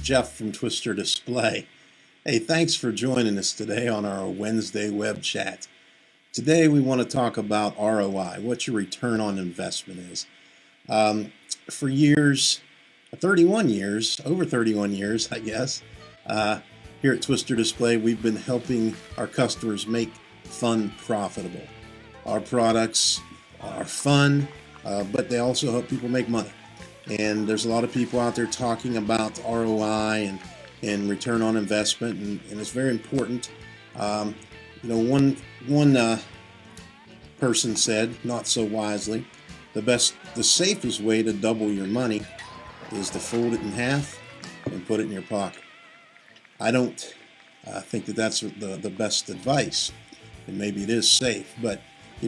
Jeff from Twister Display. Hey, thanks for joining us today on our Wednesday web chat. Today we want to talk about ROI, what your return on investment is. For years, 31 years, over 31 years, I guess, here at Twister Display, we've been helping our customers make fun profitable. Our products are fun, but they also help people make money. And there's a lot of people out there talking about ROI and return on investment, and it's very important. One person said, not so wisely, the safest way to double your money is to fold it in half and put it in your pocket. I don't think that that's the best advice, and maybe it is safe, but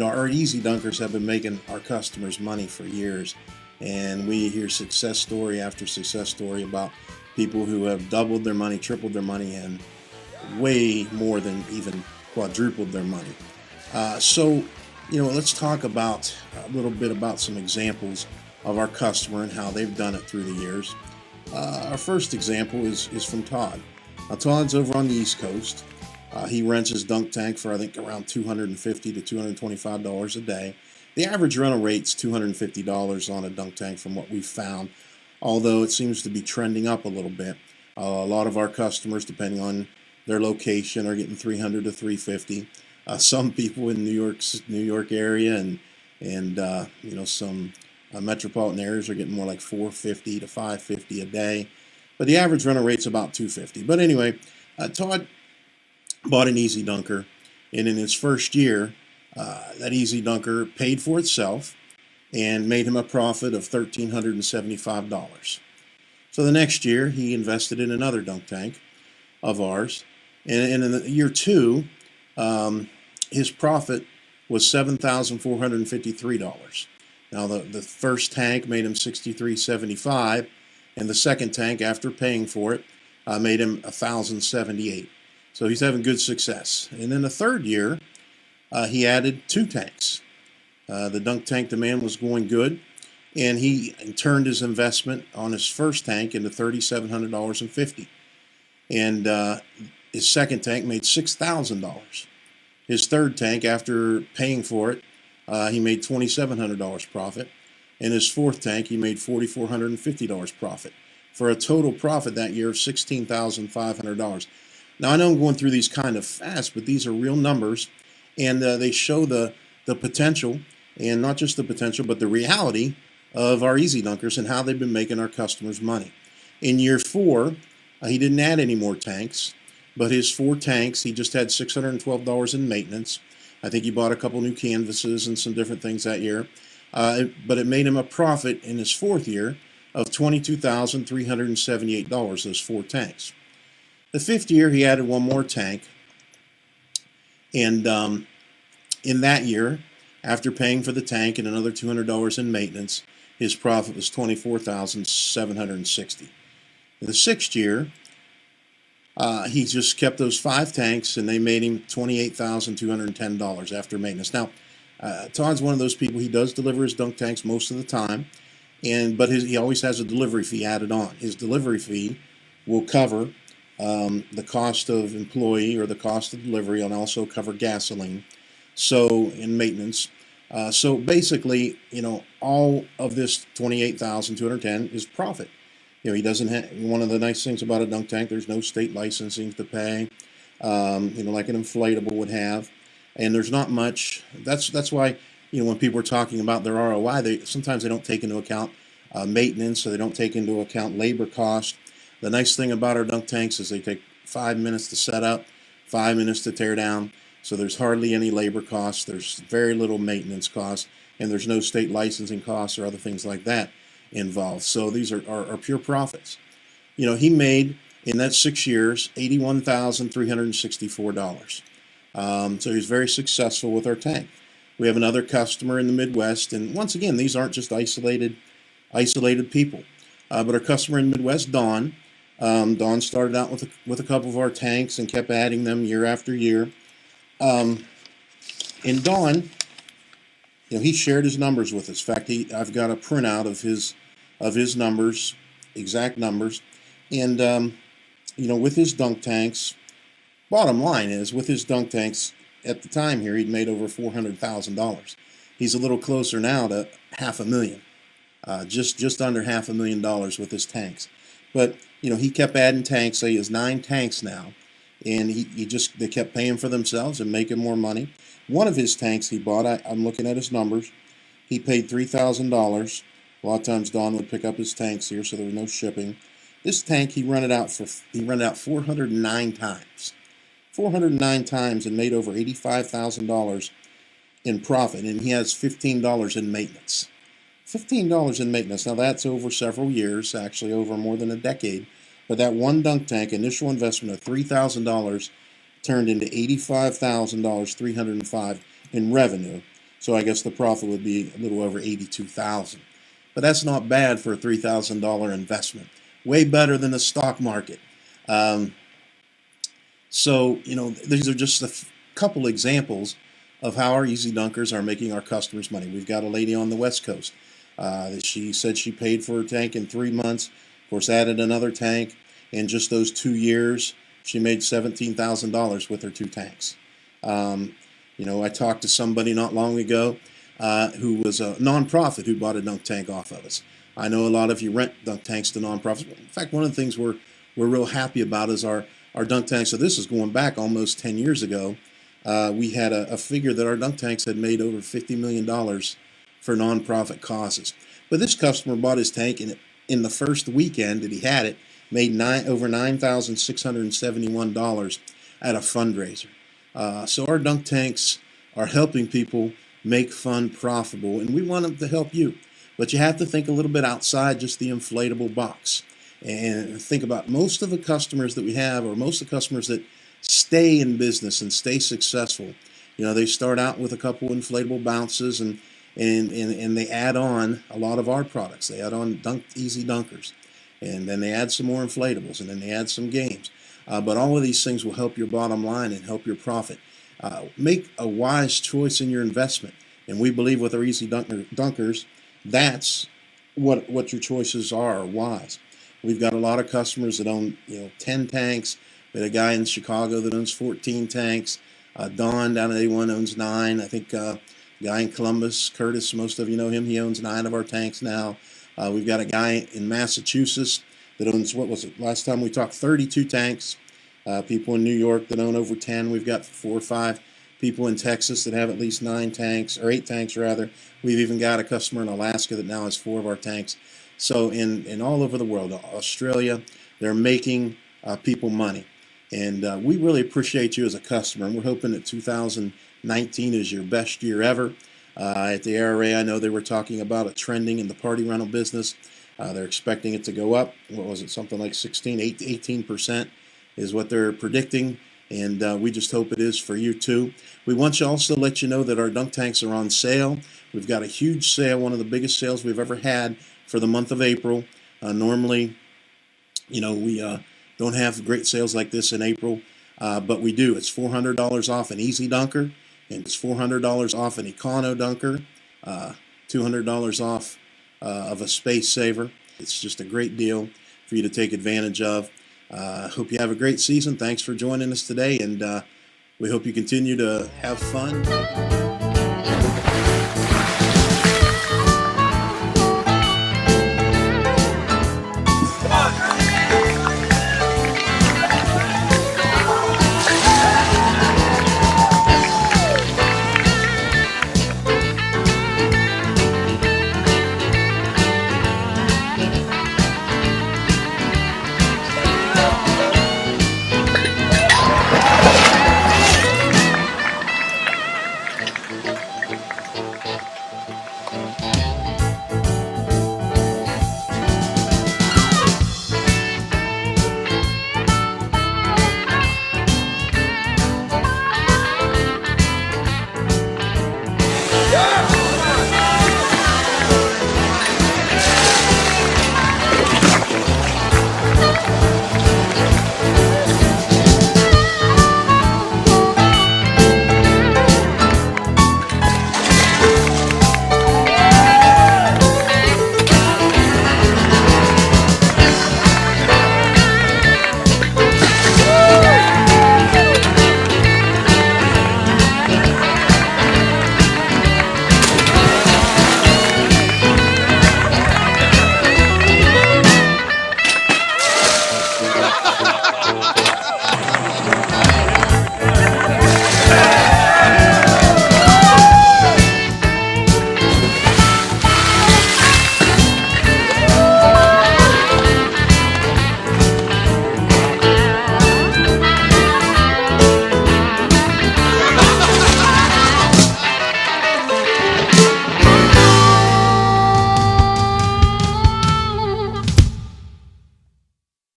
our Easy Dunkers have been making our customers money for years, and we hear success story after success story about people who have doubled their money, tripled their money, and way more than even quadrupled their money. Let's talk about a little bit about some examples of our customer and how they've done it through the years. Our first example is from Todd. Now, Todd's over on the East Coast. He rents his dunk tank for, I think, around $250 to $225 a day. The average rental rate's $250 on a dunk tank from what we've found, although it seems to be trending up a little bit. A lot of our customers, depending on their location, are getting $300 to $350. Some people in New York area and some metropolitan areas are getting more like $450 to $550 a day. But the average rental rate's about $250. But anyway, Todd bought an Easy Dunker, and in his first year, that Easy Dunker paid for itself and made him a profit of $1,375. So the next year, he invested in another dunk tank of ours, and in the year two, his profit was $7,453. Now the first tank made him $6,375, and the second tank, after paying for it, made him $1,078. So he's having good success. And in the third year, he added two tanks. The dunk tank demand was going good, and he turned his investment on his first tank into $3,750. And his second tank made $6,000. His third tank, after paying for it, he made $2,700 profit. And his fourth tank, he made $4,450 profit, for a total profit that year of $16,500. Now, I know I'm going through these kind of fast, but these are real numbers, and they show the potential, and not just the potential, but the reality of our Easy Dunkers and how they've been making our customers money. In year four, he didn't add any more tanks, but his four tanks, he just had $612 in maintenance. I think he bought a couple new canvases and some different things that year. But it made him a profit in his fourth year of $22,378, those four tanks. The fifth year, he added one more tank, and in that year, after paying for the tank and another $200 in maintenance, his profit was $24,760. In the sixth year, he just kept those five tanks, and they made him $28,210 after maintenance. Now, Todd's one of those people, he does deliver his dunk tanks most of the time, but he always has a delivery fee added on. His delivery fee will cover the cost of employee or the cost of delivery, and also cover gasoline, in maintenance. So basically, all of this $28,210 is profit. He doesn't have, one of the nice things about a dunk tank, there's no state licensing to pay, like an inflatable would have. And there's not much. That's why, when people are talking about their ROI, sometimes they don't take into account maintenance, or they don't take into account labor cost. The nice thing about our dunk tanks is they take 5 minutes to set up, 5 minutes to tear down. So there's hardly any labor costs. There's very little maintenance costs, and there's no state licensing costs or other things like that involved. So these are pure profits. He made, in that 6 years, $81,364. So he's very successful with our tank. We have another customer in the Midwest, and once again, these aren't just isolated people. But our customer in the Midwest, Don started out with a couple of our tanks and kept adding them year after year. And Don, he shared his numbers with us. In fact, I've got a printout of his numbers, exact numbers. And with his dunk tanks, bottom line is, with his dunk tanks at the time here, he'd made over $400,000. He's a little closer now to $500,000, just under $500,000 with his tanks. But he kept adding tanks. So he has 9 tanks now, and they kept paying for themselves and making more money. One of his tanks he bought, I'm looking at his numbers. He paid $3,000. A lot of times Don would pick up his tanks here, so there was no shipping. This tank he rented out 409 times. 409 times, and made over $85,000 in profit, and he has $15 in maintenance. $15 in maintenance. Now that's over several years, actually over more than a decade. But that one dunk tank initial investment of $3,000 turned into $85,000, 305 in revenue. So I guess the profit would be a little over $82,000. But that's not bad for a $3,000 investment. Way better than the stock market. So these are just a couple examples of how our Easy Dunkers are making our customers money. We've got a lady on the West Coast. She said she paid for her tank in 3 months. Of course, added another tank. In just those 2 years, she made $17,000 with her 2 tanks. I talked to somebody not long ago who was a nonprofit who bought a dunk tank off of us. I know a lot of you rent dunk tanks to nonprofits. In fact, one of the things we're real happy about is our dunk tanks. So this is going back almost 10 years ago. We had a figure that our dunk tanks had made over $50 million for nonprofit causes. But this customer bought his tank, and in the first weekend that he had it, made over $9,671 at a fundraiser. So our dunk tanks are helping people make fun profitable, and we want them to help you. But you have to think a little bit outside just the inflatable box. And think about most of the customers that we have, or most of the customers that stay in business and stay successful. They start out with a couple inflatable bounces, and they add on a lot of our products. They add on Easy Dunkers, and then they add some more inflatables, and then they add some games. But all of these things will help your bottom line and help your profit. Make a wise choice in your investment, and we believe with our Easy Dunkers, that's what your choices are wise. We've got a lot of customers that own 10 tanks. We had a guy in Chicago that owns 14 tanks. Don down at A1 owns 9. I think a guy in Columbus, Curtis, most of you know him, he owns 9 of our tanks now. We've got a guy in Massachusetts that owns, what was it, last time we talked, 32 tanks. People in New York that own over 10. We've got 4 or 5 people in Texas that have at least 9 tanks, or 8 tanks rather. We've even got a customer in Alaska that now has 4 of our tanks. So in all over the world, Australia, they're making people money. And we really appreciate you as a customer. And we're hoping that 2019 is your best year ever. At the ARA, I know they were talking about a trending in the party rental business. They're expecting it to go up. What was it? Something like 18% is what they're predicting. And we just hope it is for you too. We want you also to let you know that our dunk tanks are on sale. We've got a huge sale, one of the biggest sales we've ever had for the month of April. Normally, we don't have great sales like this in April, but we do. It's $400 off an Easy Dunker, and it's $400 off an Econo Dunker, $200 off of a Space Saver. It's just a great deal for you to take advantage of. Hope you have a great season. Thanks for joining us today, and we hope you continue to have fun.